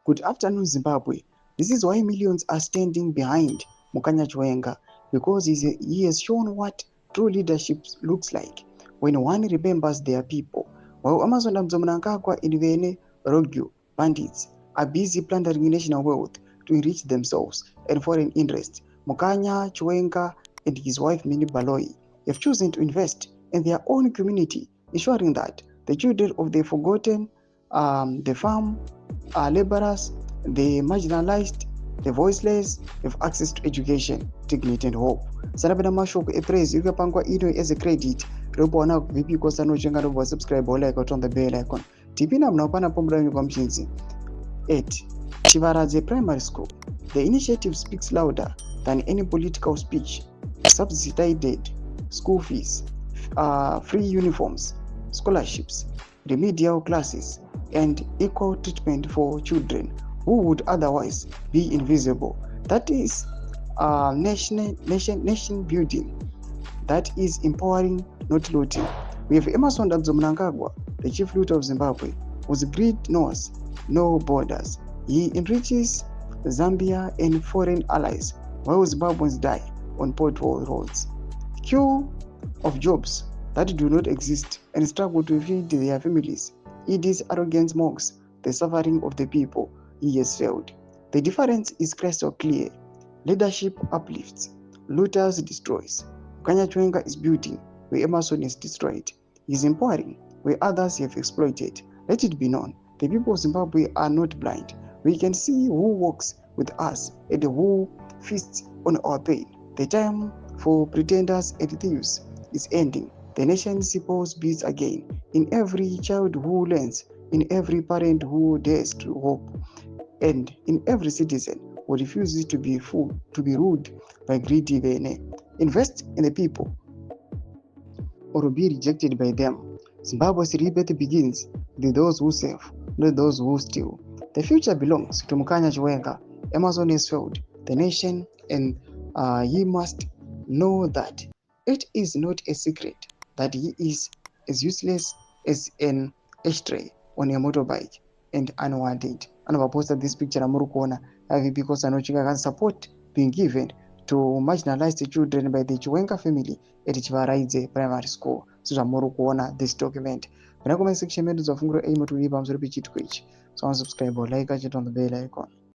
Good afternoon, Zimbabwe. This is why millions are standing behind Mukanya Chiwenga, because he has shown what true leadership looks like when one remembers their people. While Amazonamdzo Mnangagwa in Vene, Rogyo, bandits are busy plundering national wealth to enrich themselves and foreign interests, Mukanya Chiwenga and his wife Minnie Baloyi have chosen to invest in their own community, ensuring that the children of the forgotten, the farm laborers, the marginalized, the voiceless have access to education, dignity and hope. Sarabana mashoko praise yukapangwa ino as a credit. Roboana vipi kwa sano chenga robo subscribe or like on the bell icon. Tipina mnaopana pomba yungu mshinzi. 8. Chivaradze Primary School. The initiative speaks louder than any political speech. Subsidized school fees, free uniforms, scholarships, remedial classes, and equal treatment for children who would otherwise be invisible. That is nation building. That is empowering, not looting. We have Emmasonamdzo Mnangagwa, the chief looter of Zimbabwe, whose greed knows no borders. He enriches Zambia and foreign allies, while Zimbabweans die on pothole roads. Queue of jobs that do not exist and struggle to feed their families. It arrogance mocks the suffering of the people. He has failed. The difference is crystal clear. Leadership uplifts, looters destroys. Mukanya Chiwenga is building where Emerson is destroyed. He is empowering where others have exploited. Let it be known, the people of Zimbabwe are not blind. We can see who works with us and who feasts on our pain. The time for pretenders and thieves is ending. The nation's pulse beats again. In every child who learns, in every parent who dares to hope, and in every citizen who refuses to be ruled by greedy Vene. Invest in the people or be rejected by them. Zimbabwe's rebirth begins with those who serve, not those who steal. The future belongs to Mukanya Chiwenga. Amazon has failed the nation, and he must know that it is not a secret that he is as useless as an ashtray on a motorbike and unwanted. And I've posted this picture Amurukona because I know can support being given to marginalized children by the Chiwenga family at Chivaradze Primary School. So Amurukona this document. When I comment section, I will aim to leave. So subscribe or like it on the bell icon.